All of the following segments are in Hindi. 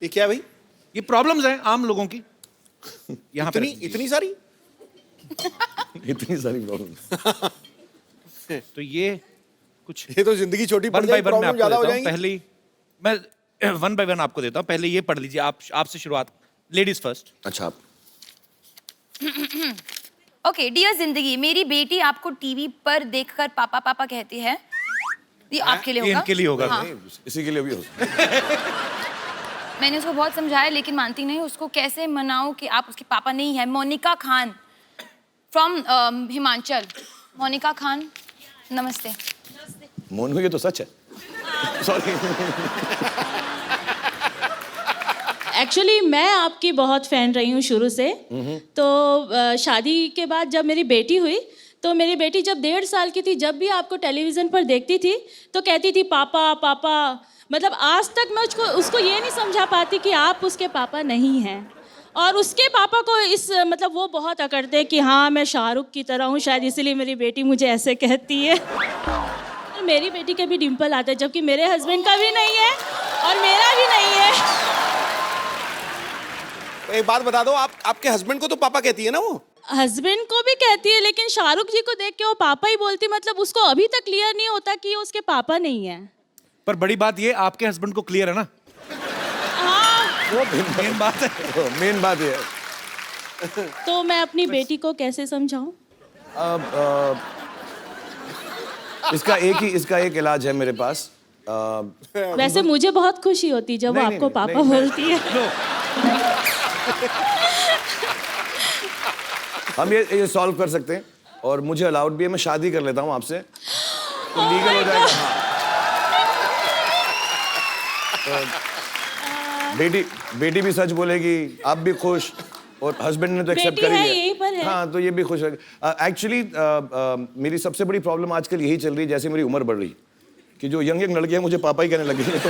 ये क्या है भाई? ये प्रॉब्लम्स हैं आम लोगों की यहाँ पे इतनी सारी इतनी सारी प्रॉब्लम। तो ये कुछ ये तो जिंदगी छोटी पड़ वन बाय जाएगी, वन मैं प्रॉब्लम आपको ज्यादा हो देता हूँ। जाएंगी। पहले ही मैं वन बाय वन आपको देता हूँ। पहले ये पढ़ लीजिए, आप आपसे शुरुआत, लेडीज फर्स्ट। अच्छा आप ओके डियर जिंदगी, मेरी बेटी आपको टीवी पर देखकर पापा पापा कहती है। ये आपके लिए ये होगा। इनके लिए होगा। हाँ। नहीं, इसी के लिए भी हो सकता है। मैंने उसको बहुत समझाया लेकिन मानती नहीं। उसको कैसे मनाऊं कि आप उसके पापा नहीं है। मोनिका खान फ्रॉम हिमाचल। मोनिका खान नमस्ते। मोनू ये तो सच है। सॉरी। एक्चुअली मैं आपकी बहुत फ़ैन रही हूँ शुरू से। तो शादी के बाद जब मेरी बेटी हुई तो मेरी बेटी जब 1.5 साल की थी, जब भी आपको टेलीविज़न पर देखती थी तो कहती थी पापा पापा। मतलब आज तक मैं उसको ये नहीं समझा पाती कि आप उसके पापा नहीं हैं। और उसके पापा को मतलब वो बहुत अकड़ते हैं कि हाँ मैं शाहरुख की तरह हूँ, शायद इसीलिए मेरी बेटी मुझे ऐसे कहती है। और मेरी बेटी के भी डिम्पल आते हैं, जबकि मेरे हस्बैंड का भी नहीं है और मेरा भी नहीं है। एक बात बता दो, आपके हस्बैंड को तो पापा कहती है ना वो? हस्बैंड को भी कहती है लेकिन शाहरुख जी को देख के वो पापा ही बोलती। मतलब उसको अभी तक क्लियर नहीं होता कि ये उसके पापा नहीं है। पर बड़ी बात ये, आपके हस्बैंड को क्लियर है ना? हाँ। वो मेन बात है। मेन बात ये है। तो मैं अपनी बेटी को कैसे समझाऊं? अब इसका एक इलाज है मेरे पास। वैसे मुझे बहुत खुशी होती जब वो नहीं, आपको नहीं, पापा नहीं, बोलती है। हम ये सॉल्व कर सकते हैं और मुझे अलाउड भी है। मैं शादी कर लेता हूँ आपसे, तो लीगल हो जाएगा। हाँ। तो बेटी भी सच बोलेगी, आप भी खुश, और हस्बैंड ने तो एक्सेप्ट बेटी कर ही है, लिया। यहीं पर है। हाँ, तो ये भी खुश है। एक्चुअली मेरी सबसे बड़ी प्रॉब्लम आजकल यही चल रही है, जैसे मेरी उम्र बढ़ रही कि जो यंग लड़कियां मुझे पापा ही कहने लगी हैं। तो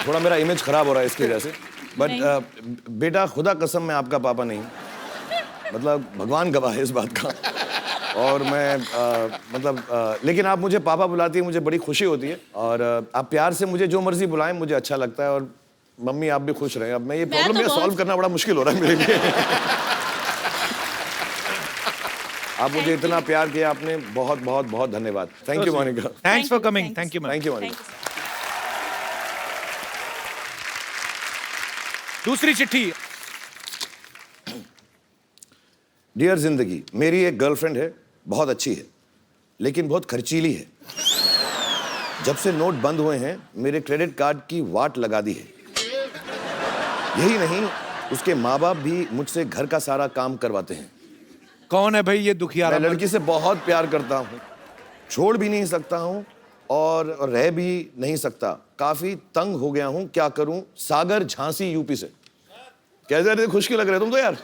थोड़ा मेरा इमेज खराब हो रहा है इसकी वजह से। बट बेटा खुदा कसम मैं आपका पापा नहीं, मतलब भगवान गवाह है इस बात का। और मैं लेकिन आप मुझे पापा बुलाती है, मुझे बड़ी खुशी होती है। और आप प्यार से मुझे जो मर्जी बुलाएं, मुझे अच्छा लगता है। और मम्मी आप भी खुश रहें। अब मैं ये प्रॉब्लम तो सॉल्व करना बड़ा मुश्किल हो रहा है मेरे लिए। आप मुझे इतना प्यार किया आपने, बहुत बहुत बहुत धन्यवाद। Thank you Monica. Thanks for coming. Thank you ma'am. Thank you Monica. दूसरी चिट्ठी। डियर जिंदगी, मेरी एक गर्लफ्रेंड है, बहुत अच्छी है लेकिन बहुत खर्चीली है। जब से नोट बंद हुए हैं मेरे क्रेडिट कार्ड की वाट लगा दी है। यही नहीं, उसके माँ बाप भी मुझसे घर का सारा काम करवाते हैं। कौन है भाई ये दुखियारा? मैं लड़की से बहुत प्यार करता हूँ, छोड़ भी नहीं सकता हूँ और रह भी नहीं सकता। काफी तंग हो गया हूँ, क्या करूँ? सागर झांसी यूपी से। कैसे रहे? खुश क्यों लग रहे तुम तो यार?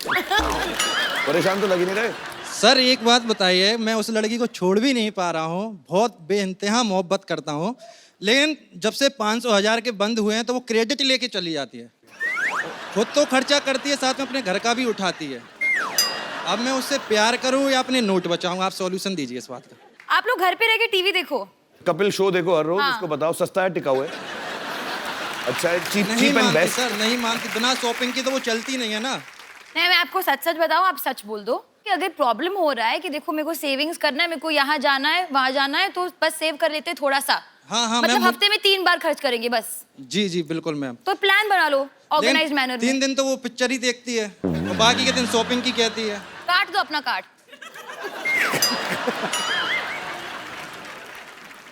परेशान तो लग ही नहीं रहे। सर एक बात बताइए, मैं उस लड़की को छोड़ भी नहीं पा रहा हूँ, बहुत बेइंतहा मोहब्बत करता हूँ, लेकिन जब से 500,000 के बंद हुए हैं तो वो क्रेडिट लेके चली जाती है। खुद तो खर्चा करती है, साथ में अपने घर का भी उठाती है। अब मैं उससे प्यार करूँ या अपने नोट बचाऊँ? आप सॉल्यूशन दीजिए इस बात का। आप लोग घर पे रह के टीवी देखो। कपिल शो देखो हर रोज। हाँ। उसको बताओ सस्ता है, टिकाऊ है, अच्छा है, चीप नहीं चीप एंड मानती बेस्ट। सर, नहीं मानती। बिना शॉपिंग की तो वो चलती नहीं है ना। नहीं, मैं आपको सच सच बताऊं, आप सच बोल दो कि अगर प्रॉब्लम हो रहा है कि देखो मेरे को सेविंग्स करना है, मेरे को यहाँ जाना है वहाँ जाना है, तो बस सेव कर लेते हैं थोड़ा सा। हाँ, मतलब मैम। हफ्ते में 3 बार खर्च करेंगे बस। जी जी बिल्कुल मैम। तो प्लान बना लो ऑर्गेनाइज मैनर में। 3 दिन तो वो पिक्चर ही देखती है और बाकी के दिन शॉपिंग की कहती है। काट दो अपना कार्ड।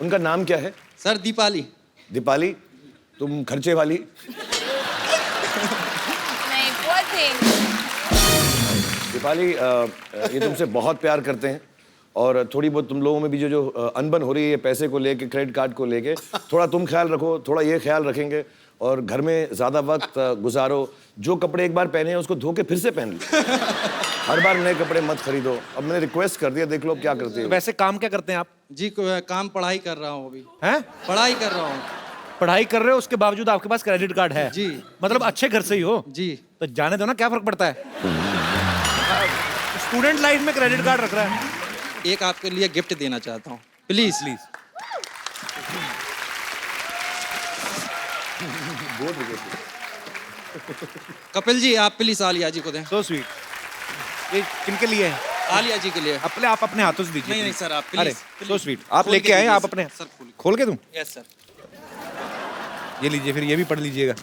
उनका नाम क्या है? सर दीपाली। दीपाली, तुम खर्चे वाली। नहीं, poor thing। दीपाली, ये तुमसे बहुत प्यार करते हैं और थोड़ी बहुत तुम लोगों में भी जो अनबन हो रही है पैसे को लेके, क्रेडिट कार्ड को लेके, थोड़ा तुम ख्याल रखो, थोड़ा ये ख्याल रखेंगे। और घर में ज़्यादा वक्त गुजारो। जो कपड़े एक बार पहने हैं उसको धो के फिर से पहन लो। हर बार नए कपड़े मत खरीदो। अब मैंने रिक्वेस्ट कर दिया, देख लो अब क्या करते हो। वैसे काम क्या करते हैं आप? जी काम पढ़ाई कर रहा हूँ अभी। हैं? पढ़ाई कर रहा हूँ। पढ़ाई कर रहे हो, उसके बावजूद आपके पास क्रेडिट कार्ड है? जी। मतलब अच्छे घर से ही हो? जी। तो जाने दो ना, क्या फर्क पड़ता है? स्टूडेंट लाइफ में क्रेडिट कार्ड रख रहा है। एक आपके लिए गिफ्ट देना चाहता हूँ, प्लीज। कपिल जी आप प्लीज आलिया जी को दें। So sweet. ये किनके लिए है? आलिया जी के लिए। अपने आप अपने हाथों से दीजिए। नहीं नहीं सर आप अरे प्लीज। So sweet. आप लेके आए आप अपने सर खोल खोल के दूं? Yes sir. ये लीजिए, फिर ये भी पढ़ लीजिएगा।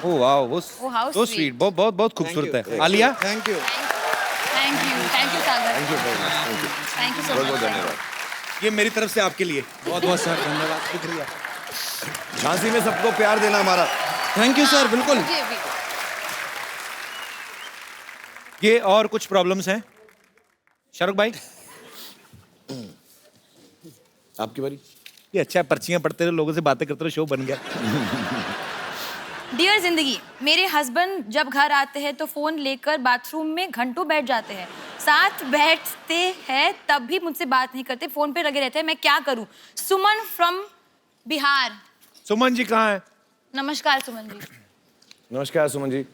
ओह वाह, वो Oh, how so sweet. Sweet, बहुत बहुत बहुत खूबसूरत है। Alia, thank you. Thank you Sagar, thank you so बहुत बहुत मच। धन्यवाद। ये मेरी तरफ से आपके लिए। बहुत बहुत सर धन्यवाद। शुक्रिया। झांसी में सबको प्यार देना हमारा। थैंक यू सर बिल्कुल। जी अभी ये और कुछ प्रॉब्लम्स हैं शाहरुख भाई? आपकी बारी। ये अच्छा है, पर्चियां पढ़ते रहो, लोगों से बातें करते रहो, शो बन गया। डियर जिंदगी, मेरे हस्बैंड जब घर आते हैं तो फोन लेकर बाथरूम में घंटों बैठ जाते हैं। साथ बैठते हैं तब भी मुझसे बात नहीं करते, फोन पे लगे रहते हैं। मैं क्या करूं? सुमन फ्रॉम बिहार। सुमन जी कहाँ है? नमस्कार सुमन जी। नमस्कार सुमन जी।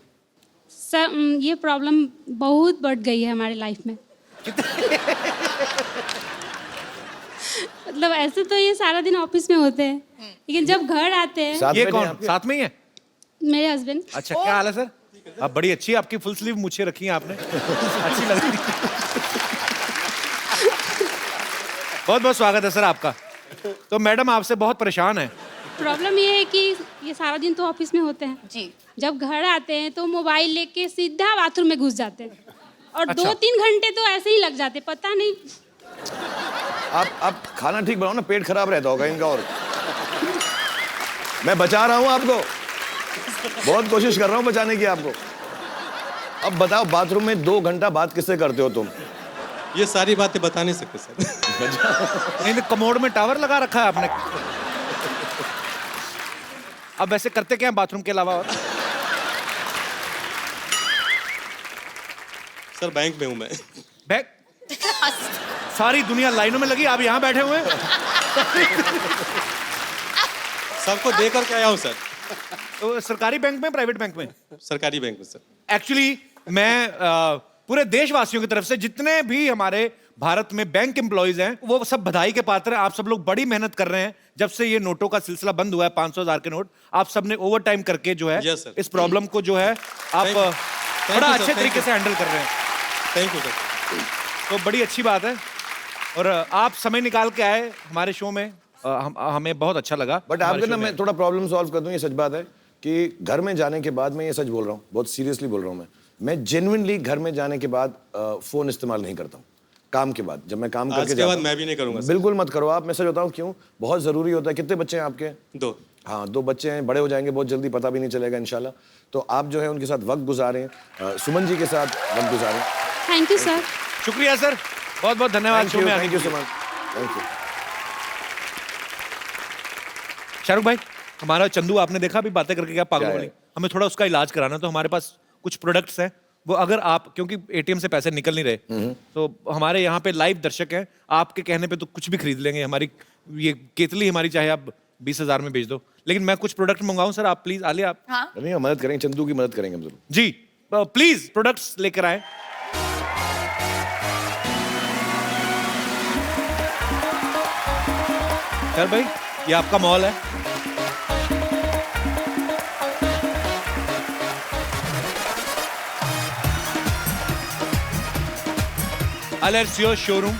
सर ये प्रॉब्लम बहुत बढ़ गई है हमारे लाइफ में। मतलब ऐसे तो ये सारा दिन ऑफिस में होते हैं, लेकिन जब घर आते हैं साथ ये में कौन नहीं, साथ में ही है? मेरे हस्बैंड। अच्छा, क्या हाल है सर? आप बड़ी अच्छी है, आपकी फुल स्लीव मूछें रखी हैं आपने, अच्छी लग रही है। बहुत बहुत स्वागत है सर आपका। तो मैडम आपसे बहुत परेशान है। प्रॉब्लम ये है कि ये सारा दिन तो ऑफिस में होते हैं, जी जब घर आते हैं तो मोबाइल लेके सीधा बाथरूम में घुस जाते हैं और अच्छा। 2-3 घंटे तो ऐसे ही लग जाते, पता नहीं। आप खाना ठीक बनाओ ना, पेट खराब रहता होगा इनका। और मैं बचा रहा हूँ आपको, बहुत कोशिश कर रहा हूँ बचाने की आपको। अब बताओ, बाथरूम में 2 घंटा बात किससे करते हो तुम? ये सारी बातें बता नहीं सकते सर। नहीं तो कमोड में टावर लगा रखा है आपने। अब वैसे करते क्या है बाथरूम के अलावा? और सर बैंक में हूँ मैं। बैग सारी दुनिया लाइनों में लगी, आप यहाँ बैठे हुए हैं। सबको देकर के आया हूँ सर। तो सरकारी बैंक में, प्राइवेट बैंक में? सरकारी बैंक में सर। एक्चुअली मैं पूरे देशवासियों की तरफ से जितने भी हमारे भारत में बैंक एम्प्लॉइज हैं वो सब बधाई के पात्र हैं। आप सब लोग बड़ी मेहनत कर रहे हैं। जब से ये नोटों का सिलसिला बंद हुआ है, 500,000 के नोट, आप सबने ओवर टाइम करके जो है Yes, sir. इस प्रॉब्लम को जो है आप Thank you, बड़ा sir. अच्छे Thank तरीके you. से हैंडल कर रहे हैं। Thank you sir. तो बड़ी अच्छी बात है। और आप समय निकाल के आए हमारे शो में, हमें बहुत अच्छा लगा। बट हमारे आपके शो ना में। मैं थोड़ा प्रॉब्लम सॉल्व कर दूं। ये सच बात है कि घर में जाने के बाद, मैं ये सच बोल रहा हूँ, बहुत सीरियसली बोल रहा हूँ, मैं जेन्युइनली घर में जाने के बाद फोन इस्तेमाल नहीं करता हूँ। काम के बाद, जब मैं काम आज करके के जाता बाद हूँ, मैं भी नहीं करूंगा सर। बिल्कुल मत करो आप। मैं सच बताऊँ क्यों, बहुत जरूरी होता है। कितने बच्चे हैं आपके? 2। हाँ, 2 बच्चे हैं, बड़े हो जाएंगे बहुत जल्दी, पता भी नहीं चलेगा इंशाल्लाह। तो आप जो है उनके साथ वक्त गुजारें, सुमन जी के साथ वक्त गुजारें। Thank you sir. शुक्रिया सर, बहुत बहुत धन्यवाद शो में आने थैंक के यू लिए। So much, thank you. Shahrukh भाई, हमारा चंदू आपने देखा अभी बातें करके क्या पागल क्या है? वाली, हमें थोड़ा उसका इलाज कराना। तो हमारे पास कुछ प्रोडक्ट्स हैं, वो अगर आप, क्योंकि एटीएम से पैसे निकल नहीं रहे, तो हमारे यहाँ पे लाइव दर्शक हैं, आपके कहने पे तो कुछ भी खरीद लेंगे। हमारी ये केतली हमारी चाहे आप 20,000 में बेच दो, लेकिन मैं कुछ प्रोडक्ट मंगाऊं सर, आप प्लीज आलिया आप। हाँ नहीं, हम मदद करेंगे, चंदू की मदद करेंगे हम जरूर। जी प्लीज प्रोडक्ट्स लेकर आए। सर भाई, ये आपका मॉल है। Alessio showroom.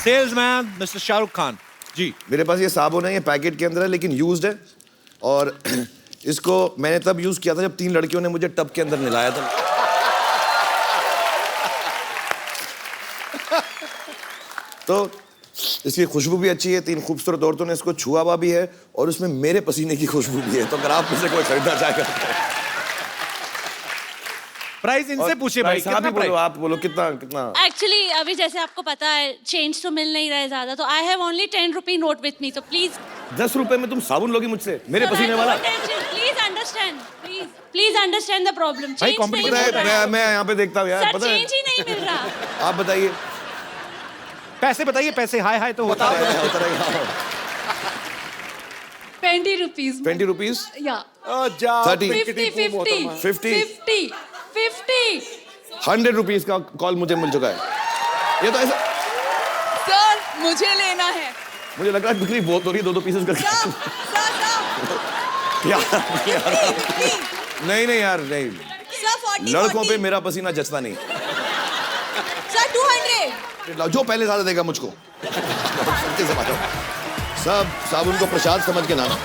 Salesman mister Shahrukh Khan ji. मेरे पास ये साबुन है, ये पैकेट के अंदर है लेकिन यूज्ड है। और इसको मैंने तब यूज किया था जब 3 लड़कियों ने मुझे टब के अंदर नहलाया था। तो इसकी खुशबू भी अच्छी है, 3 खूबसूरत औरतों ने इसको छुआ हुआ भी है और उसमें मेरे पसीने की खुशबू भी है। तो अगर आप में से कोई खरीदना चाहेगा, प्राइस इनसे पूछे भाई, आप कितना ही बोलो, प्राइस? आप बोलो कितना कितना। एक्चुअली अभी जैसे आपको पता है चेंज तो मिल नहीं रहा है ज़्यादा, तो I have only 10 rupee note with me, तो प्लीज 10 रुपए में तुम साबुन लोगी मुझसे, मेरे पसीने वाला? Please understand, please understand the problem. भाई, चेंज नहीं competition मिल है, रहा है मैं यहाँ पे देखता हूँ यार, सर, पता है। चेंज ही नहीं मिल रहा। आप बताइए। पैसे बताइए, पैसे हाय हाय तो होता है। होता रहेगा। 20 rupees. 20 rupees, Yeah. 30, 50, 50. 50, 50. 50. ₹100 का कॉल मुझे मिल चुका है। ये तो ऐसा, सर मुझे लेना है। मुझे लग रहा है बिक्री बहुत हो रही है, 2-2 पीसेस करके। नहीं नहीं यार, नहीं, सर 40 लड़कों पे मेरा पसीना जचता नहीं। सर 200। जो पहले ज्यादा देगा मुझको। से बात हो। सब साबुन को प्रसाद समझ के नाना।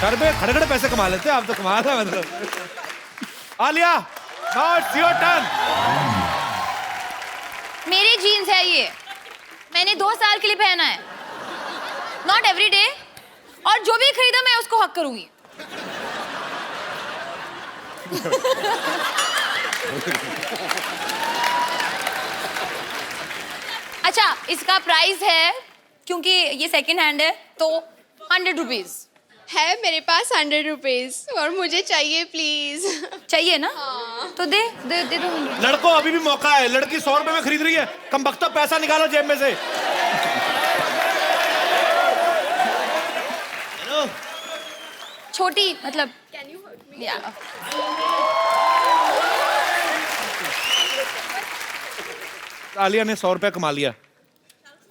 घर पे खड़े खड़े पैसे कमा लेते हैं आप तो, कमा रहे मतलब। Alia, now it's your turn. मेरी जीन्स है ये, मैंने 2 साल के लिए पहना है, नॉट एवरी डे, और जो भी खरीदा मैं उसको हक करूंगी। अच्छा, इसका प्राइस है, क्योंकि ये सेकंड हैंड है, तो ₹100 है मेरे पास ₹100 और मुझे चाहिए प्लीज। चाहिए ना? तो दे दे दे दो। लड़कों अभी भी मौका है, लड़की 100 रुपए में खरीद रही है, कमबख्ता पैसा निकालो जेब में से। छोटी मतलब या आलिया ने 100 रुपया कमा लिया।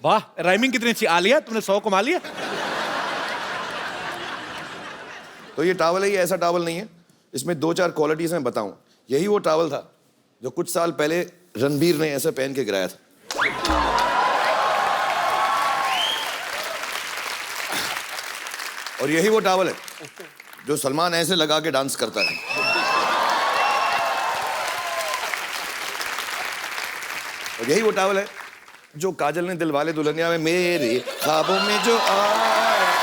वाह, राइमिंग कितनी अच्छी। आलिया तुमने 100 कमा लिया। तो ये टॉवल है, ये ऐसा टॉवल नहीं है, इसमें 2-4 क्वालिटीज मैं बताऊं। यही वो टॉवल था जो कुछ साल पहले रणबीर ने ऐसे पहन के गिराया था। और यही वो टॉवल है जो सलमान ऐसे लगा के डांस करता है। और यही वो टॉवल है जो काजल ने दिलवाले दुल्हनिया में मेरे ख्वाबों में जो आया।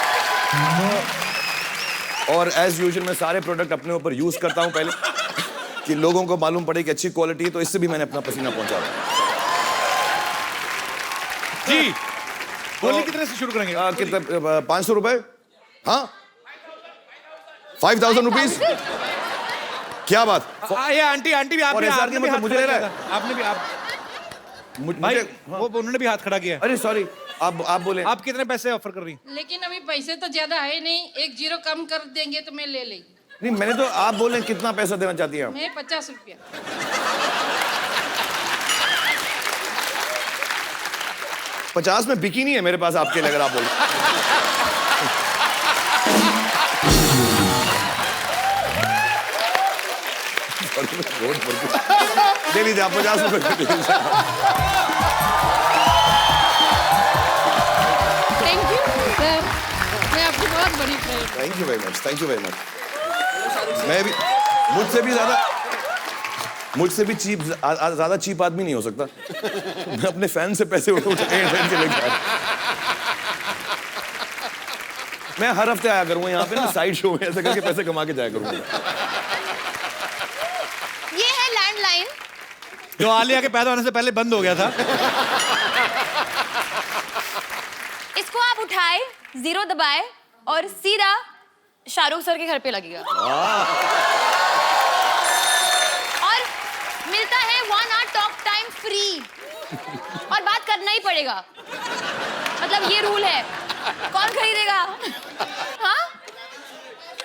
और एज यूजुअल मैं सारे प्रोडक्ट अपने ऊपर यूज करता हूं पहले कि लोगों को मालूम पड़े कि अच्छी क्वालिटी है, तो इससे भी मैंने अपना पसीना पहुंचा रहा जी बोलिए, कितने से शुरू करेंगे? कितने? 500 रुपए? हाँ, 5000 रुपीज। क्या बात? ये आंटी आंटी भी और आपने ऐसा आपने नहीं भी हाथ मतलब मुझे खड़ा ले रहा किया है। था। आपने भी आप भाई मुझे वो उन्होंने भी हाथ खड़ा किया है। अरे सॉरी, आप बोले। आप कितने पैसे ऑफर कर रही हैं? लेकिन अभी पैसे तो ज्यादा है नहीं, 1 0 कम कर देंगे तो मैं ले लेगी। नहीं, मैंने तो, आप बोले कितना पैसा देना चाहती हैं आप? मैं 50 रुपया। 50 में बिकी नहीं है मेरे पास आपके लिए, अगर आप बोले। दे लीजिए आप 50 रुपए। थैंक यू सर, मैं आपकी बहुत बड़ी friend. Thank you very much, thank you very much. मैं भी, मुझसे भी चीप, ज्यादा चीप आदमी नहीं हो सकता। मैं अपने फैन से पैसे उठा के लेके आया। मैं हर हफ्ते आया करूंगा यहाँ पे ना, साइड शो में ऐसे करके पैसे कमा के जाया करूंगा। ये है लैंडलाइन, जो आलिया के पैदा होने से पहले बंद हो गया था। इसको आप उठाए, 0 दबाए और सीधा शाहरुख सर के घर पे लगेगा। और मिलता है 1 आवर टॉक टाइम फ्री, और बात करना ही पड़ेगा, मतलब ये रूल है। कौन खरीदेगा? हाँ,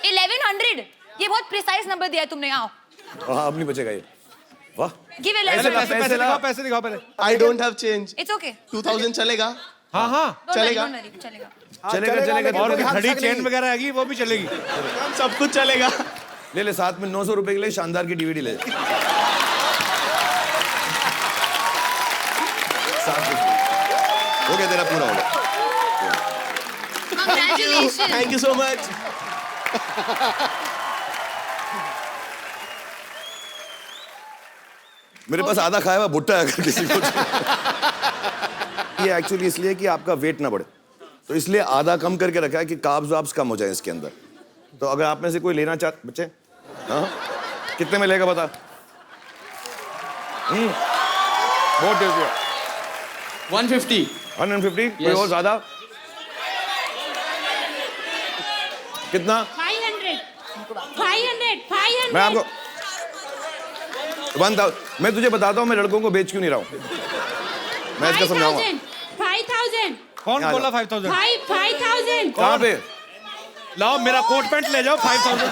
1100, ये बहुत प्रिसाइज नंबर दिया है तुमने। आओ, हाँ, अब नहीं बचेगा ये। वाह, गिव ए पैसे दिखाओ, पैसे दिखाओ पहले। I don't have change. It's okay, 2000 चलेगा? हाँ हाँ चलेगा। चलेगा। चलेगा। और भी घड़ी चेन वगैरह आएगी, वो भी चलेगी। सब कुछ चलेगा। ले साथ में 900 रुपए के लिए शानदार की डीवीडी ले। हो गया तेरा, पूरा हो गया। Congratulations. Thank you so much. मेरे पास आधा खाया हुआ भुट्टा है, अगर किसी को। ये एक्चुअली इसलिए कि आपका वेट ना बढ़े, तो इसलिए आधा कम करके रखा है कि कार्ब्स वाब्स कम हो जाए इसके अंदर। तो अगर आप में से कोई लेना चाहते, बच्चे, हाँ, कितने में लेगा बता? बहुत टेस्टी है। 150. 150? कोई और ज्यादा? कितना? 500 मैं आपको 1000, मैं तुझे बताता हूँ मैं लड़कों को बेच क्यों नहीं रहा हूँ, मैं इसका समझाऊंगा। 5000 कौन यहाँ बोला जाओ। 5000? 5000 कहाँ पे? लाओ मेरा कोट पैंट ले जाओ, 5000।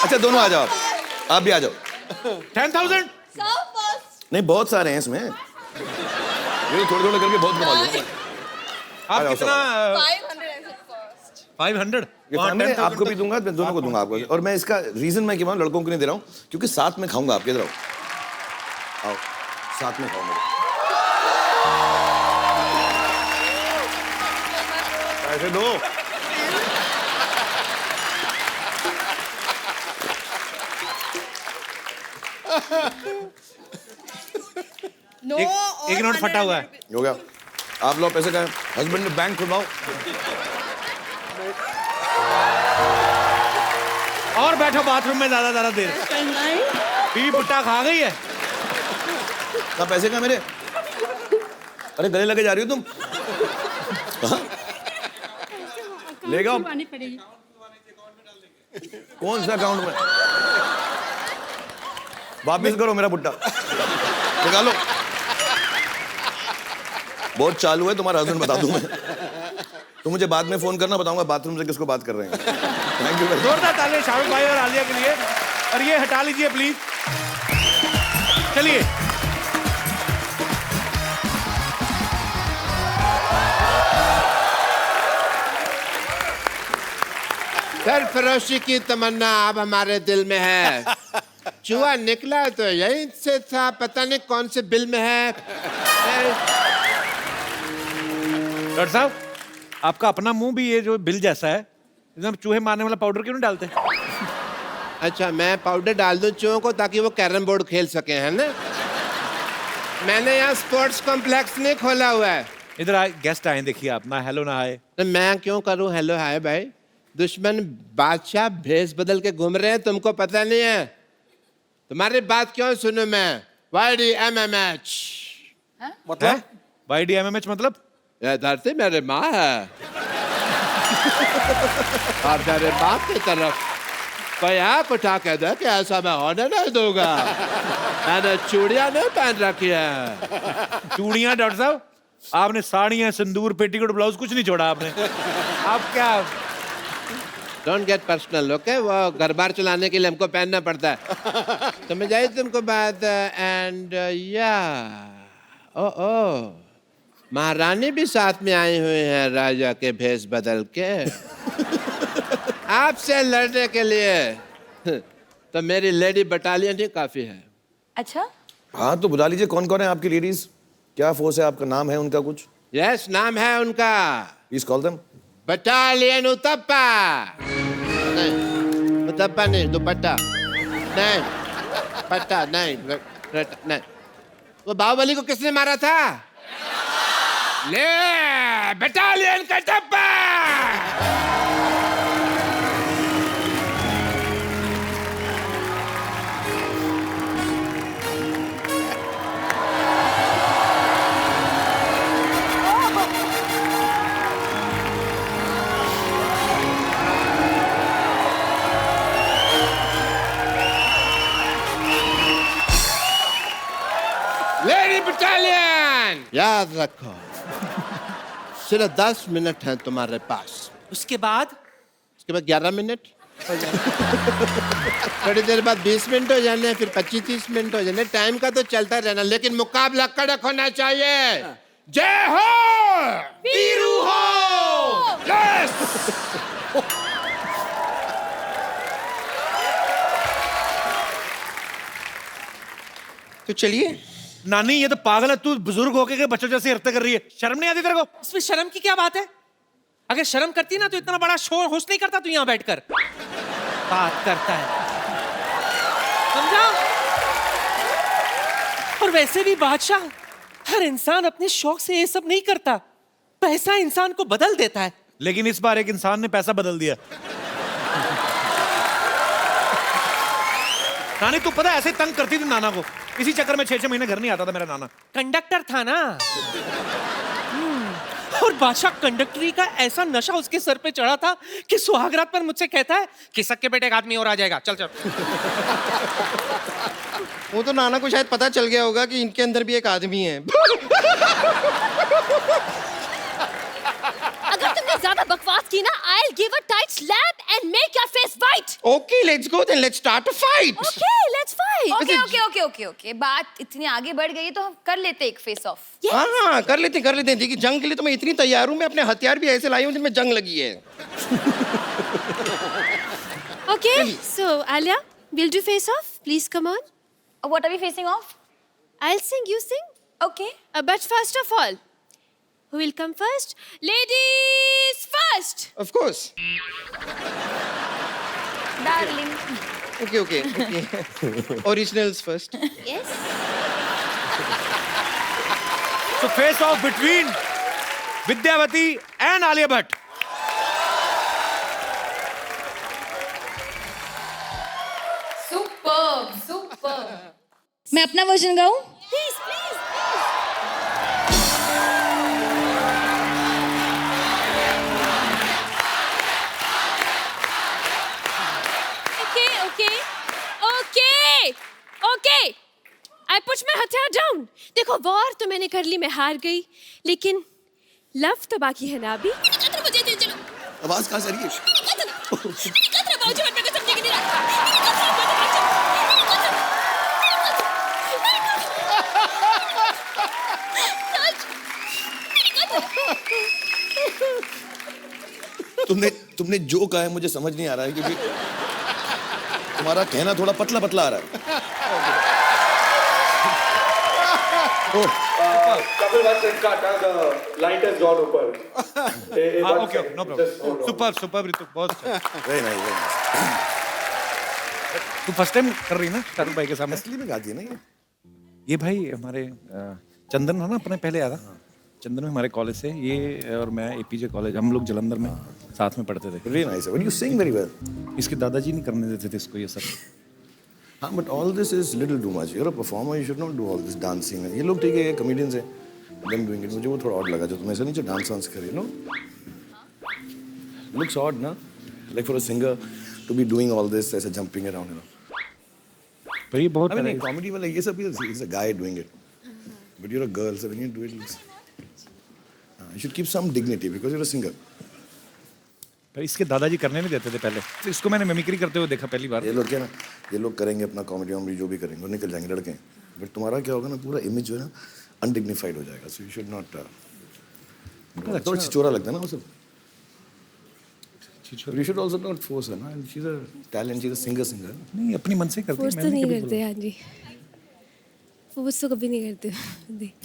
अच्छा दोनों आ जाओ आप भी आ जाओ 10,000 नहीं बहुत सारे हैं इसमें ये थोड़े थोड़े करके बहुत कमा लूंगा आप जाओ, कितना 500 ये फैमिली आपको भी दूंगा मैं दोनों को दूंगा आपको और मैं इसका रीजन मैं क्यों लड़कों को नहीं दे रहा हूँ क्योंकि साथ में खाऊंगा आपके इधर आओ साथ में खाओ मेरे पैसे दो नो एक नोट फटा हुआ है हो गया आप लोग पैसे का हस्बैंड ने बैंक खुलवाओ और बैठो बाथरूम में ज्यादा देर पी पुट्टा खा गई है कहाँ पैसे का मेरे अरे गले लगे जा रही हो तुम कहाँ? ले जाओ कौन सा अकाउंट में वापिस करो मेरा पुट्टा निकालो बहुत चालू है तुम्हारा हस्बैंड बता दूं मैं तो मुझे बाद में फोन करना बताऊंगा बाथरूम से किसको बात कर रहे हैं थैंक यू जोरदार तालियां शाहरुख भाई और आलिया के लिए और ये हटा लीजिए प्लीज चलिए सरफरोशी की तमन्ना अब हमारे दिल में है चूहा निकला तो यहीं से था पता नहीं कौन से बिल में है डॉक्टर साहब आपका अपना मुंह भी ये जो बिल जैसा है एकदम चूहे मारने वाला पाउडर क्यों नहीं डालते अच्छा मैं पाउडर डाल दूं चूहों को ताकि वो कैरम बोर्ड खेल सके है ना मैंने यहाँ स्पोर्ट्स कॉम्प्लेक्स नहीं खोला हुआ है इधर आए गेस्ट आए देखिए आप ना हेलो ना आए तो मैं क्यों करूं हेलो हाय भाई दुश्मन बादशाह भेष बदल के घूम रहे हैं तुमको पता नहीं है तुम्हारी बात क्यों सुनूं मैं YDMMH मतलब YDMMH मतलब ये धरती मेरी माँ है और मेरे बाप की तरफ कोई आँख उठा के दे कि ऐसा मैं होने नहीं दूंगा मैंने चूड़ियां नहीं पहन रखी है चूड़ियां डॉक्टर साहब आपने साड़ियां सिंदूर पेटीकोट ब्लाउज कुछ नहीं छोड़ा आपने आप क्या डोंट गेट पर्सनल ओके वो घर बार चलाने के लिए हमको पहनना पड़ता है समझ आई तुमको बात एंड या ओ महारानी भी साथ में आई हुई है राजा के भेष बदल के आपसे लड़ने के लिए तो मेरी लेडी बटालियन ही काफी है अच्छा हाँ तो बुला लीजिए कौन कौन है आपकी लेडीज क्या फोर्स है आपका नाम है उनका कुछ यस नाम है उनका please call them battalion uttappa नहीं उत्तप्पा नहीं दुपट्टा नहीं पट्टा नहीं वो बाहुबली को किसने मारा था ले बटालियन का टप्पा लेडी बटालियन याद रखो सिर्फ 10 मिनट हैं तुम्हारे पास उसके बाद 11 मिनट थोड़ी देर बाद 20 मिनट हो जाने फिर 25-30 मिनट हो जाने टाइम का तो चलता रहना लेकिन मुकाबला कड़क होना चाहिए जय हो वीरू हो यस तो चलिए नानी ये तो पागल है तू बुजुर्ग होके के बच्चों जैसे हरकतें कर रही है शर्म नहीं आती तेरे को इसमें शर्म की क्या बात है अगर शर्म करती ना तो इतना बड़ा शोर होश नहीं करता तू यहाँ बैठकर बात करता है समझा और वैसे भी बादशाह हर इंसान अपने शौक से ये सब नहीं करता पैसा इंसान को बदल देता है लेकिन इस बार एक इंसान ने पैसा बदल दिया नानी तू पता है ऐसे तंग करती थी नाना को इसी चक्कर में 6-6 महीने घर नहीं आता था मेरा नाना कंडक्टर था ना और बादशाह कंडक्टरी का ऐसा नशा उसके सर पे चढ़ा था कि सुहागरात पर मुझसे कहता है कि सक्के बेटे एक आदमी और आ जाएगा चल चल वो तो नाना को शायद पता चल गया होगा कि इनके अंदर भी एक आदमी है अगर तुमने ज्यादा बकवास की ना, I'll give a tight slap and make your face white. Okay, let's go then. Let's start a fight. Okay, let's fight. Okay बात इतनी आगे बढ़ गई तो हम कर लेते एक फेस ऑफ। हाँ, कर लेते हैं। देखिए, जंग के लिए तो मैं इतनी तैयार हूँ, मैं अपने हथियार भी ऐसे लाई हूँ जिनमें जंग लगी है। Okay, so Alia, we'll do face off. Please come on. What are we facing off? I'll sing, you sing. Okay. But first of all, who will come first? Ladies first. Of course. Darling. Okay. Originals first. Yes. So face off between Vidyavati and Alia Bhatt. Superb. मैं अपना वर्जन गाऊं? Please. Okay. I put my हथियार down. देखो, वॉर तो मैंने कर ली, मैं हार गई, लेकिन लव तो बाकी है ना अभी। आवाज कहाँ से आ रही है? तुमने जो कहा है मुझे समझ नहीं आ रहा है, क्योंकि तुम्हारा कहना थोड़ा पतला पतला आ रहा है। Couple once and Kata, the light has gone over. Okay, no problem. Super Ritu, बहुत अच्छा। Very nice. तू फर्स्ट टाइम कर रही ना शाहरुख भाई के सामने? असली में गाती है ना ये भाई हमारे चंदन है ना, अपने पहले आया था चंदन में हमारे कॉलेज से, ये और मैं एपीजे कॉलेज, हम लोग जलंधर में साथ में पढ़ते थे। Very nice. When you sing very well. इसके दादाजी नहीं करने देते थे इसको ये सब। हाँ, but all this is little too much. You're a performer, you should not do all this dancing. ये लोग ठीक है, ये comedians हैं, them doing it. मुझे वो थोड़ा odd लगा जो तुम ऐसा नहीं जो डांस वांस करे, no? Looks odd, ना? Like for a singer to be doing all this, ऐसे jumping around, you know. पर ये बहुत I mean, comedy वाला ये सब is a guy doing it, but you're a girl, so when you do it, you should keep some dignity because you're a singer. पर इसके दादाजी करने नहीं देते थे पहले, तो इसको मैंने मिमिक्री करते हुए देखा पहली बार। ये लोग क्या ना, ये लोग करेंगे अपना कॉमेडी वॉमेडी जो भी करेंगे, वो निकल जाएंगे लड़के, बट तुम्हारा क्या होगा ना, पूरा इमेज जो है ना अनडिग्निफाइड हो जाएगा, सो यू शुड नॉट। थोड़ा छिचोरा लगता है ना वो सब। You should also not force her, ना? She's a talent, she's a singer. नहीं, अपनी मन से करती है, फोर्स तो नहीं करते, हाँ जी, फोर्स तो कभी नहीं करते।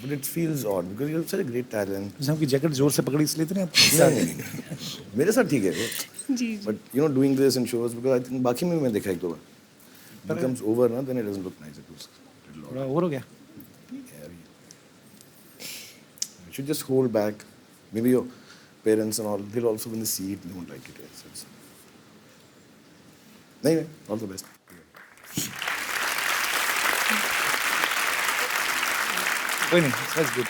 But it feels odd because you have such a great talent. आपकी जैकेट जोर से पकड़ी इसलिए तो नहीं आप? नहीं, मेरे साथ ठीक है वो। जी। But you know, doing this in shows because I think बाकी में मैं देखा एक दो बार, it comes over ना, then it doesn't look nice. It looks थोड़ा ओवर हो गया। You should just hold back. Maybe your parents and all, they'll also when they see it, they won't like it. So नहीं, all the best. कोई नहीं, that's good.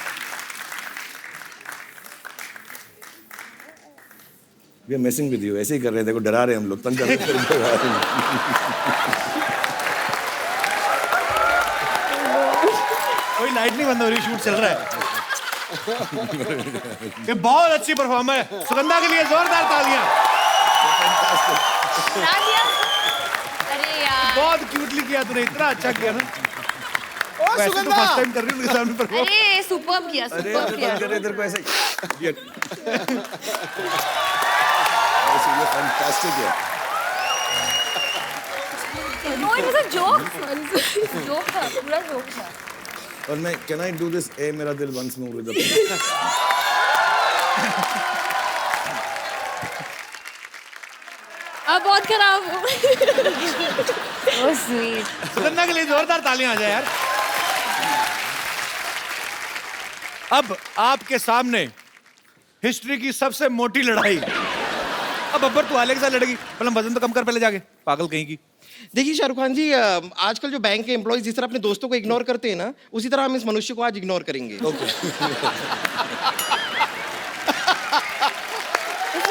We are messing with you. ऐसे ही कर रहे हैं, देखो डरा रहे हैं हम लोग, तंग कर रहे हैं। कोई लाइट नहीं बंद हो रही, शूट चल रहा है। ये बहुत अच्छी परफॉर्मर है, सुगंधा के लिए जोरदार तालियां। अरे यार, बहुत क्यूटली किया तूने, इतना अच्छा किया ना। वैसे तो फर्स्ट टाइम कर रही हूँ उनके सामने परफॉर्म। अरे सुपर्ब किया। कर रहे तेरे को ऐसे ही। ये फैंटास्टिक है। No, it was a joke. Joke था, पूरा जोक था। और मैं कैन आई डू दिस ए मेरा दिल वंस मोर विद अब बहुत खराब हो। So sweet. सुगंधा के लिए जोरदार तालियां आ जाए यार। अब आपके सामने हिस्ट्री की सबसे मोटी लड़ाई। अब अब्बर तू आले के साथ लड़ेगी, मतलब वजन तो कम कर पहले जाके, पागल कहीं की। देखिए शाहरुख खान जी, आजकल जो बैंक के एम्प्लॉइज जिस तरह अपने दोस्तों को इग्नोर करते हैं ना, उसी तरह हम इस मनुष्य को आज इग्नोर करेंगे। इस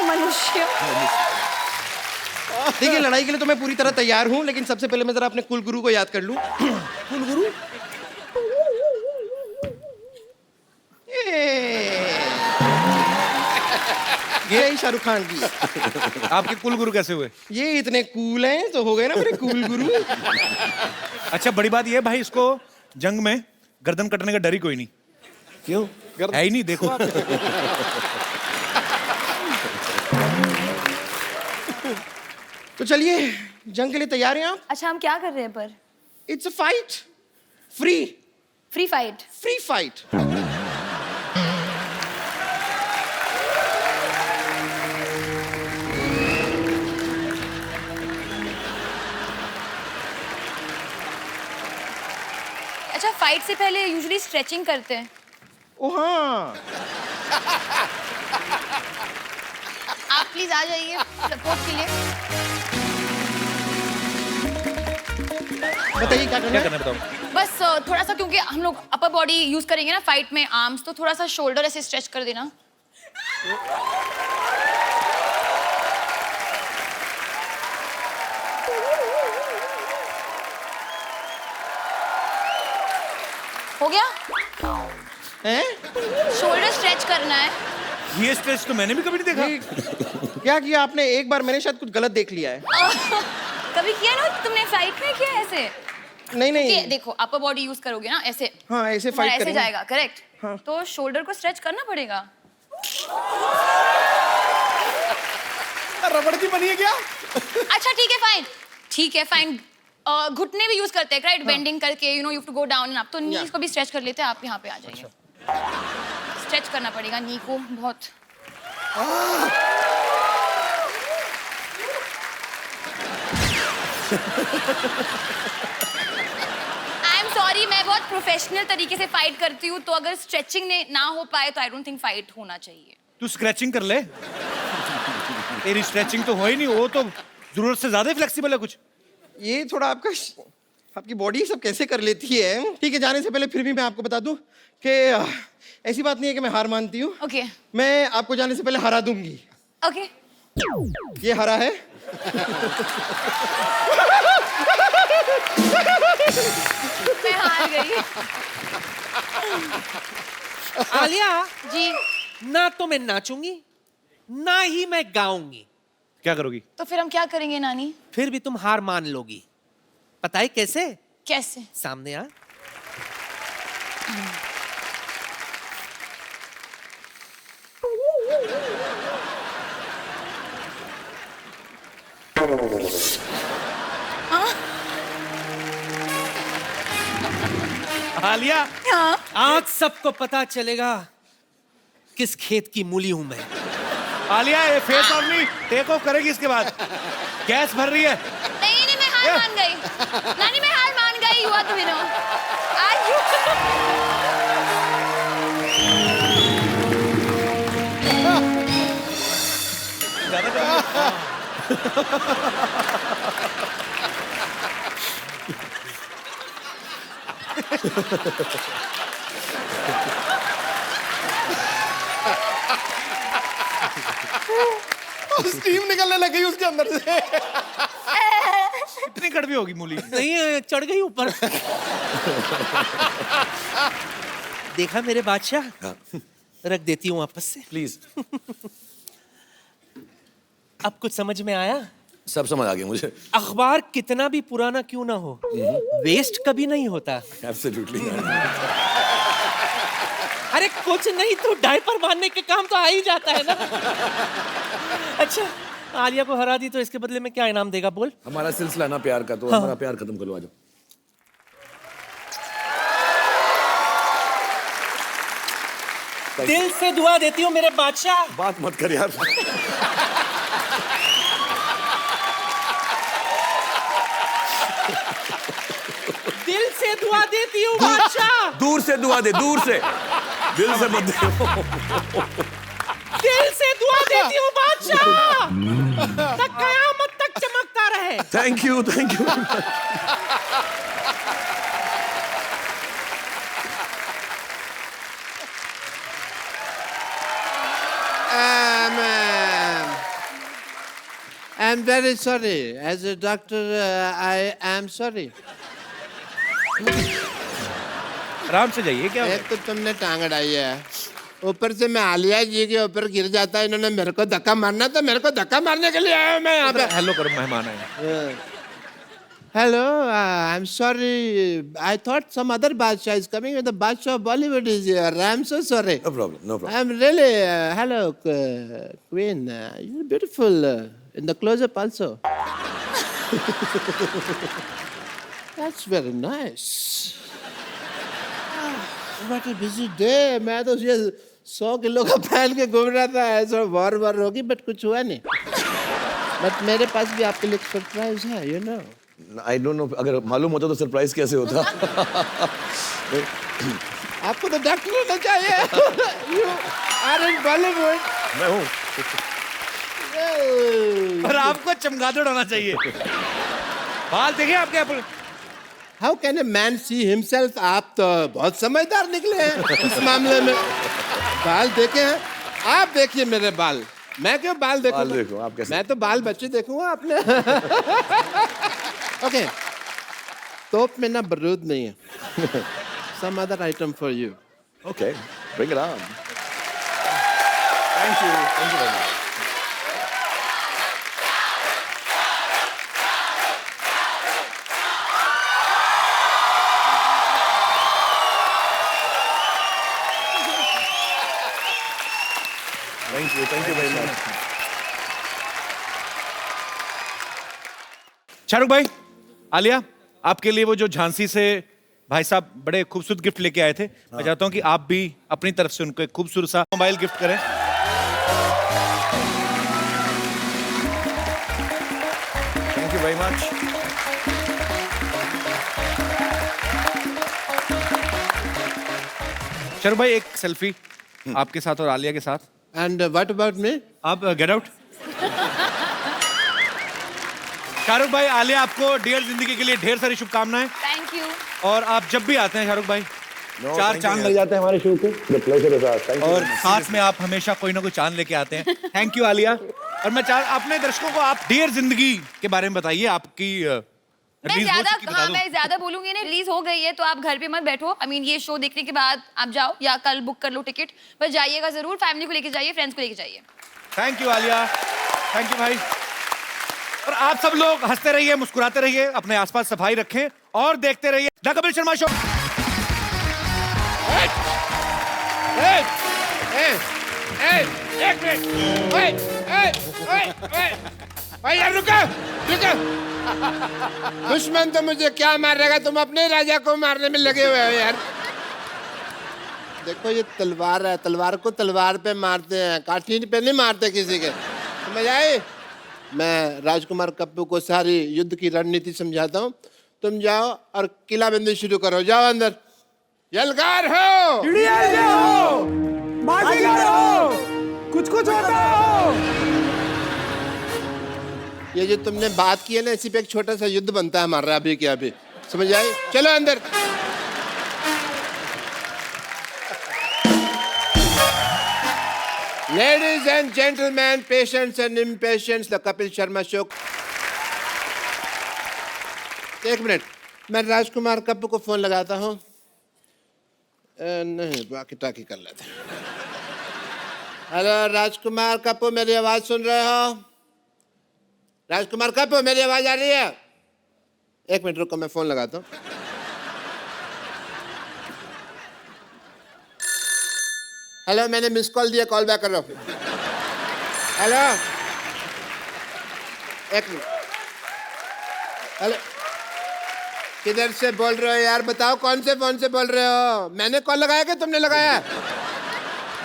मनुष्य। देखिए, लड़ाई के लिए तो मैं पूरी तरह तैयार हूँ, लेकिन सबसे पहले मैं जरा अपने कुल गुरु को याद कर लूँ। कुल गुरु? ये शाहरुख खान की। आपके कुल गुरु कैसे हुए? ये इतने कूल हैं तो हो गए ना मेरे कूल गुरु। अच्छा बड़ी बात ये भाई, इसको जंग में गर्दन कटने का डर ही कोई नहीं। क्यों? है ही नहीं, देखो आप। तो चलिए जंग के लिए तैयार हैं आप? अच्छा हम क्या कर रहे हैं पर? It's a fight, free free fight. Free fight. अच्छा फाइट से पहले यूजुअली स्ट्रेचिंग करते हैं। ओ हाँ, आप प्लीज आ जाइए सपोर्ट के लिए। बताइए क्या करना क्या है? करना है बताओ? बस थोड़ा सा, क्योंकि हम लोग अपर बॉडी यूज करेंगे ना फाइट में, आर्म्स, तो थोड़ा सा शोल्डर ऐसे स्ट्रेच कर देना। हो गया? हैं? शोल्डर स्ट्रेच करना है। ये स्ट्रेच तो मैंने भी कभी नहीं देखा। ये क्या किया आपने? एक बार मैंने शायद कुछ गलत देख लिया है। कभी किया ना तुमने फाइट में? किया ऐसे? नहीं नहीं, कि देखो अपर बॉडी यूज करोगे ना ऐसे, हाँ ऐसे तुम्हारा फाइट ऐसे करेंगे। जाएगा, करेक्ट? हाँ। तो शोल्डर को स्ट्रेच करना पड़ेगा। रबड़ की बनी है क्या? अच्छा ठीक है फाइन, ठीक है फाइन। घुटने भी यूज करते हैं राइट, बेंडिंग करके, you know you have to go down and up, तो नीज को भी स्ट्रेच कर लेते हैं। आप यहाँ पे आ जाइए। स्ट्रेच करना पड़ेगा नी को बहुत। आई एम सॉरी, मैं बहुत प्रोफेशनल तरीके से फाइट करती हूँ, तो अगर स्ट्रेचिंग ने ना हो पाए तो आई डोंट थिंक फाइट होना चाहिए। तू स्क्रैचिंग कर ले। तेरी स्ट्रेचिंग तो हो ही नहीं, वो तो जरूरत से ज्यादा फ्लेक्सिबल है कुछ। ये थोड़ा आपकी बॉडी सब कैसे कर लेती है। ठीक है, जाने से पहले फिर भी मैं आपको बता दूं कि ऐसी बात नहीं है कि मैं हार मानती हूँ। ओके मैं आपको जाने से पहले हरा दूंगी। ओके। ये हरा है। मैं हार गई। आलिया जी। ना तो मैं नाचूंगी ना ही मैं गाऊंगी। क्या करोगी? तो फिर हम क्या करेंगे नानी? फिर भी तुम हार मान लोगी। पता है कैसे? कैसे? सामने आ। आलिया, हाँ। आज सबको पता चलेगा किस खेत की मूली हूं मैं। आलिया ये फेस ऑफ नहीं, टेक ऑफ करेगी इसके बाद। गैस भर रही है। नहीं नहीं, मैं हार मान गई नानी, मैं हार मान गई। हुआ तो विनो स्टीम निकलने लगी उसके अंदर से। कितनी कड़वी होगी मूली? नहीं, चढ़ गई ऊपर। देखा मेरे बादशाह? रख देती हूँ वापस से प्लीज। अब कुछ समझ में आया? सब समझ आ गया मुझे। अखबार कितना भी पुराना क्यों ना हो, वेस्ट कभी नहीं होता। एब्सोल्युटली। अरे कुछ नहीं तो डायपर बांधने के काम तो आ ही जाता है ना। अच्छा, आलिया को हरा दी तो इसके बदले में क्या इनाम देगा बोल? हमारा सिलसिला ना प्यार का, तो हाँ। हमारा प्यार खत्म कर लो। आ जाओ। दिल से दुआ देती हूँ मेरे बादशाह। बात मत कर यार। दिल से दुआ देती हूँ बादशाह। दूर से दुआ दे, दूर से, दिल से मत दे। दिल से दुआ देती हूँ बादशाह, तक कयामत तक चमकता रहे। Thank you, thank you. I'm very sorry. As a doctor, I am sorry. आराम से जाइए। क्या एक तो तुमने टांग अड़ाई है, ऊपर से मैं आलिया जी के ऊपर गिर जाता, इन्होंने मेरे को धक्का मारना, तो मेरे को धक्का मारने के लिए आया हूं मैं यहाँ पे। हेलो करो, मेहमान आए। Hello, I'm sorry. I thought some other Badshah is coming. The Badshah of Bollywood is here. I'm so sorry. No problem, no problem. I'm really, hello, Queen. You're beautiful in the close-up also. That's very nice. What a busy day. मैं तो ये 100 किलो का पहन के घूम रहा था, ऐसा वॉर होगी, बट कुछ हुआ नहीं। बट मेरे पास भी आपके लिए सरप्राइज है, you know. I don't know, अगर मालूम होता तो सरप्राइज कैसे होता? आपको तो डॉक्टर होना चाहिए। You are in Bollywood. मैं हूँ। और आपको चमगादड़ होना चाहिए। बाल देखिए आपके आप। How can a man see himself? आप तो बहुत समझदार निकले हैं इस मामले में। बाल देखे हैं? आप देखिए मेरे बाल। मैं क्यों बाल देखूं? बाल देखो, आप कैसे? मैं तो बाल बच्चे देखूंगा अपने। ओके, तोप में ना बारूद नहीं है। Some other item for you. Okay, bring it on. Thank you very much. Thank you very much. Shahrukh भाई, आलिया, आपके लिए वो जो झांसी से भाई साहब बड़े खूबसूरत गिफ्ट लेके आए थे, मैं चाहता हूं कि आप भी अपनी तरफ से उनको एक खूबसूरत सा मोबाइल गिफ्ट करें। Thank you very much. Shahrukh भाई, एक सेल्फी आपके साथ और आलिया के साथ। And what about me? आप गेट आउट। शाहरुख भाई, आलिया आपको डियर जिंदगी के लिए ढेर सारी शुभकामनाएं। Thank you. और आप जब भी आते हैं शाहरुख भाई, No, चार thank चांद you. लग जाते हैं हमारे शो को। The pleasure is ours. Thank you. और साथ में आप हमेशा कोई ना कोई चांद लेके आते हैं। Thank you Alia. और मैं अपने दर्शकों को आप डियर जिंदगी के बारे में बताइए। आपकी मैं ज्यादा बोलूंगी नहीं, रिलीज हो गई है तो आप घर पे मत बैठो। I mean, ये शो देखने के बाद आप जाओ या कल बुक कर लो टिकट, पर जाइएगा जरूर। फैमिली को लेके जाइए, फ्रेंड्स को लेके जाइए। Thank you Alia, thank you भाई। और आप सब लोग हंसते रहिए, मुस्कुराते रहिए, अपने आसपास सफाई रखें और देखते रहिए द कपिल शर्मा शो। एक मिनट, यार रुको, रुको। दुश्मन तो मुझे क्या मारेगा, तुम अपने राजा को मारने में लगे हुए हो यार। देखो ये तलवार है, तलवार को तलवार पे मारते हैं, काठी पे नहीं मारते किसी के। समझ आए? मैं राजकुमार कप्पू को सारी युद्ध की रणनीति समझाता हूँ। तुम जाओ और किलाबंदी शुरू करो, जाओ अंदर। यलगार हो, कुछ होता हो। ये जो तुमने बात की है ना, इसी पे एक छोटा सा युद्ध बनता है हमारा अभी के अभी। समझ आए? चलो अंदर। Ladies and gentlemen, patients and impatients, the Kapil Sharma Show. एक मिनट, मैं राजकुमार कप्पू को फोन लगाता हूँ। नहीं, बाकी टाकी कर लेते हैं। हेलो राजकुमार कप्पू, मेरी आवाज सुन रहे हो? राजकुमार कप्पू, मेरी आवाज आ रही है? एक मिनट रुको, मैं फोन लगाता हूँ। हेलो, मैंने मिस कॉल दिया, कॉल बैक कर रहा हूँ। हेलो, एक मिनट। हेलो, किधर से बोल रहे हो यार? बताओ कौन से फोन से बोल रहे हो? मैंने कॉल लगाया कि तुमने लगाया?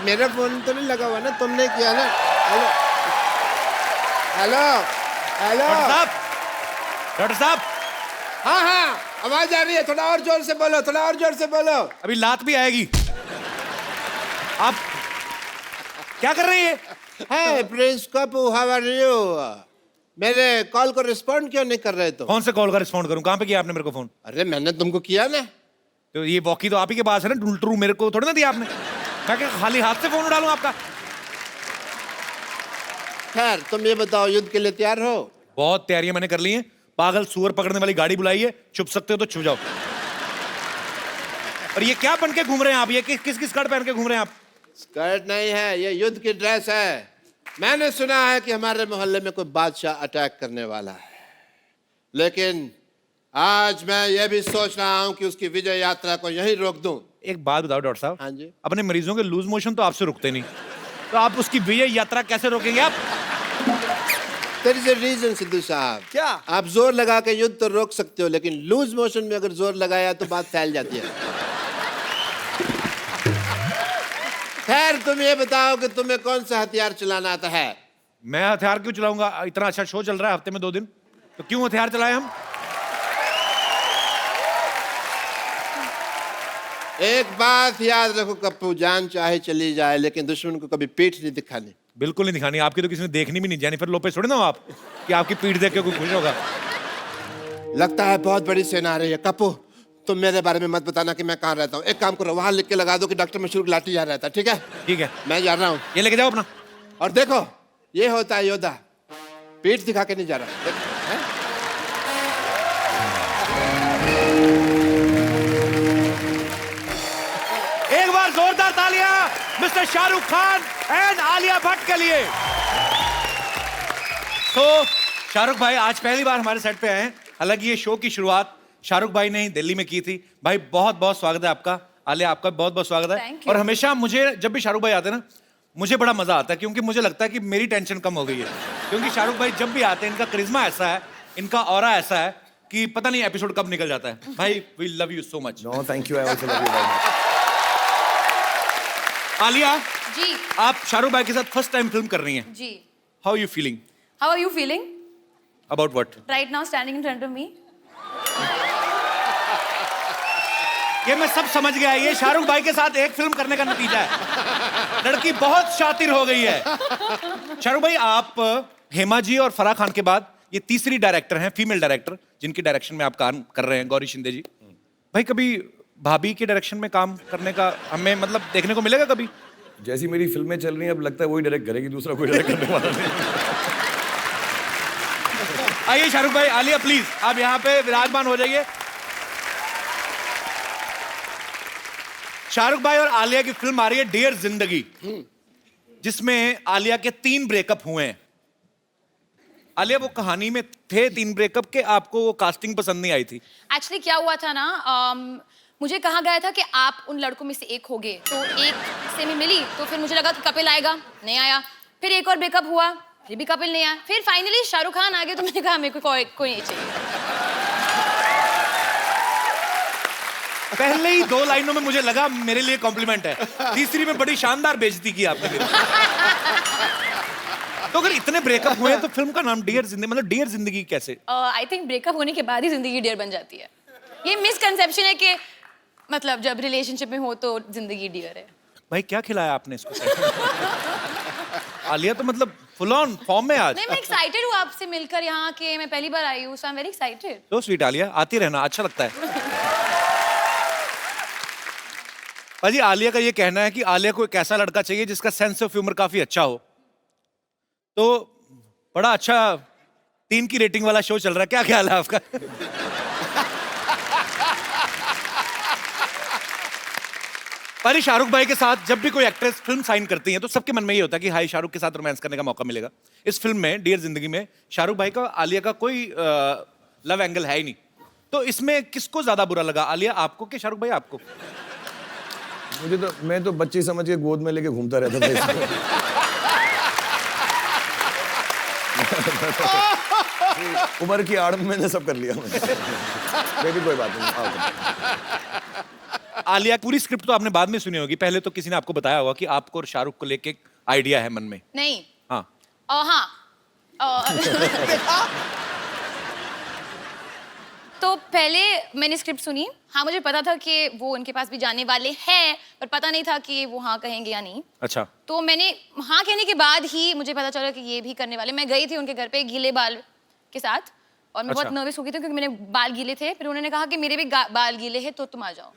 मेरा फोन तो नहीं लगा हुआ ना, तुमने किया ना। हेलो, हेलो, हेलो डॉक्टर साहब। हाँ हाँ, आवाज आ रही है। थोड़ा और जोर से बोलो, थोड़ा और जोर से बोलो। अभी लात भी आएगी। आप क्या कर रहे हैं? Hi prince Kappu, how are you? मेरे कॉल को रिस्पॉन्ड क्यों नहीं कर रहे तुम? कौन से कॉल का रिस्पॉन्ड करूं? कहां पे किया आपने मेरे को फोन? अरे मैंने तुमको किया ना। तो ये वॉकी तो आप ही के पास है ना, टूलटरू मेरे को थोड़ी ना दिया आपने। मैं क्या खाली हाथ से फोन उड़ा लूं आपका? खैर, तुम ये बताओ, युद्ध के लिए तैयार हो? बहुत तैयारियां मैंने कर ली हैं। पागल सुअर पकड़ने वाली गाड़ी बुलाई है, छुप सकते हो तो छुप जाओ। और ये क्या बन के घूम रहे हैं आप? ये किस किस कड़ पहन के घूम रहे हैं आप? स्कर्ट नहीं है, ये युद्ध की ड्रेस है। मैंने सुना है कि हमारे मोहल्ले में कोई बादशाह अटैक करने वाला है, लेकिन आज मैं ये भी सोच रहा हूं कि उसकी विजय यात्रा को यहीं रोक दूं। एक बात बताओ डॉक्टर साहब। हाँ जी। अपने मरीजों के लूज मोशन तो आपसे रुकते नहीं, तो आप उसकी विजय यात्रा कैसे रोकेंगे आप? There is a reason, Sidhu साहब। क्या? आप जोर लगा के युद्ध तो रोक सकते हो, लेकिन लूज मोशन में अगर जोर लगाया तो बात फैल जाती है। खैर, तुम ये बताओ कि तुम्हें कौन सा हथियार चलाना आता है? मैं हथियार क्यों चलाऊंगा? इतना अच्छा शो चल रहा है हफ्ते में 2 दिन, तो क्यों हथियार चलाए हम? एक बात याद रखो कप्पू, जान चाहे चली जाए लेकिन दुश्मन को कभी पीठ नहीं दिखानी। बिल्कुल नहीं दिखानी। आपकी तो किसी ने देखनी भी नहीं। जेनिफर लोपेज थोड़ी ना हो आप कि आपकी पीठ देख के कोई खुश होगा। लगता है बहुत बड़ी सेना आ रही है। कप्पू, तुम मेरे बारे में मत बताना कि मैं कहाँ रहता हूँ। एक काम करो, वहां लिख के लगा दो कि डॉक्टर मशहूर लाठी जा रहता है। ठीक है? ठीक है, मैं जा रहा हूँ। ये लेके जाओ अपना। और देखो, ये होता है योद्धा, पीठ दिखा के नहीं जा रहा। है? एक बार जोरदार तालियां मिस्टर शाहरुख खान एंड आलिया भट्ट के लिए। तो शाहरुख भाई आज पहली बार हमारे सेट पे आए हैं। हालांकि ये शो की शुरुआत शाहरुख भाई ने ही दिल्ली में की थी। भाई बहुत बहुत स्वागत है आपका। आलिया, आपका बहुत बहुत स्वागत है। Thank you. और हमेशा मुझे जब भी शाहरुख भाई आते हैं ना, मुझे बड़ा मजा आता है, क्योंकि मुझे लगता है कि मेरी टेंशन कम हो गई है। क्योंकि शाहरुख भाई जब भी आते हैं, इनका करिश्मा ऐसा है, इनका ऑरा ऐसा है कि पता नहीं एपिसोड कब निकल जाता है। भाई we love you so much. No thank you, I also love you very much. Alia ji आप शाहरुख भाई के साथ फर्स्ट टाइम फिल्म कर रही हैं। जी। How you feeling How are you feeling about what? right now standing in front of me? ये मैं सब समझ गया। ये शाहरुख भाई के साथ एक फिल्म करने का नतीजा है। लड़की बहुत शातिर हो गई है। शाहरुख भाई, आप हेमा जी और फराह खान के बाद ये तीसरी डायरेक्टर हैं, फीमेल डायरेक्टर, जिनकी डायरेक्शन में आप काम कर रहे हैं, गौरी शिंदे जी। भाई कभी भाभी के डायरेक्शन में काम करने का हमें मतलब देखने को मिलेगा कभी? जैसी मेरी फिल्में चल रही हैं, अब लगता है वही डायरेक्ट करेगी, दूसरा कोई डायरेक्ट करने वाला नहीं। आइए शाहरुख भाई, आलिया प्लीज आप यहाँ पे विराजमान हो जाइए। शाहरुख भाई और आलिया की फिल्म आ रही है डियर जिंदगी, जिसमें आलिया के 3 ब्रेकअप हुए हैं। आलिया, वो कहानी में थे 3 ब्रेकअप के, आपको वो कास्टिंग पसंद नहीं आई थी? एक्चुअली क्या हुआ था ना, मुझे कहा गया था कि आप उन लड़कों में से एक होगे, तो एक से मैं मिली तो फिर मुझे लगा कि कपिल आएगा, नहीं आया। फिर एक और ब्रेकअप हुआ, फिर भी कपिल नहीं आया। फिर फाइनली शाहरुख खान आ गए, तो मैंने कहा मेरे को कोई नहीं चाहिए। पहले ही 2 लाइनों में मुझे लगा मेरे लिए कॉम्प्लीमेंट है, तीसरी में बड़ी शानदार बेइज्जती की आपने मेरी। तो अगर इतने ब्रेकअप हुए तो फिल्म का नाम डियर जिंदगी, मतलब डियर जिंदगी कैसे? आई थिंक ब्रेकअप होने के बाद ही जिंदगी डियर बन जाती है। ये मिसकंसेप्शन है कि मतलब जब रिलेशनशिप में हो तो जिंदगी डियर है। भाई क्या खिलाया आपने इसको? आलिया तो मतलब फुल ऑन फॉर्म में आज। नहीं, मैं एक्साइटेड हूँ आपसे मिलकर यहाँ के, मैं पहली बार आई हूँ, सो आई एम वेरी एक्साइटेड। तो स्वीट आलिया, आती रहना, अच्छा लगता है। भाजी, आलिया का ये कहना है कि आलिया को एक ऐसा लड़का चाहिए जिसका सेंस ऑफ ह्यूमर काफी अच्छा हो। तो बड़ा अच्छा 3 की रेटिंग वाला शो चल रहा है, क्या ख्याल है आपका? भाई शाहरुख भाई के साथ जब भी कोई एक्ट्रेस फिल्म साइन करती है तो सबके मन में ये होता है कि हाई शाहरुख के साथ रोमांस करने का मौका मिलेगा। इस फिल्म में डियर जिंदगी में शाहरुख भाई का आलिया का कोई लव एंगल है ही नहीं। तो इसमें किसको ज्यादा बुरा लगा, आलिया आपको कि शाहरुख भाई आपको? मैं तो बच्चे समझ के गोद में लेके घूमता रहता था इसको। उम्र की आड़ में मैंने सब कर लिया। लेकिन कोई बात नहीं। आलिया, पूरी स्क्रिप्ट तो आपने बाद में सुनी होगी, पहले तो किसी ने आपको बताया होगा कि आपको और शाहरुख को लेके एक आइडिया है मन में? नहीं। हाँ। हाँ। तो पहले मैंने स्क्रिप्ट सुनी। हाँ, मुझे पता था कि वो उनके पास भी जाने वाले हैं, पर पता नहीं था कि वो हाँ कहेंगे या नहीं। अच्छा। तो मैंने हाँ कहने के बाद ही मुझे पता चला कि ये भी करने वाले। मैं गई थी उनके घर पे गीले बाल के साथ, और मैं बहुत नर्वस हो गई थी क्योंकि मेरे बाल गीले थे। फिर उन्होंने कहा कि मेरे भी बाल गीले हैं, तो तुम आ जाओ।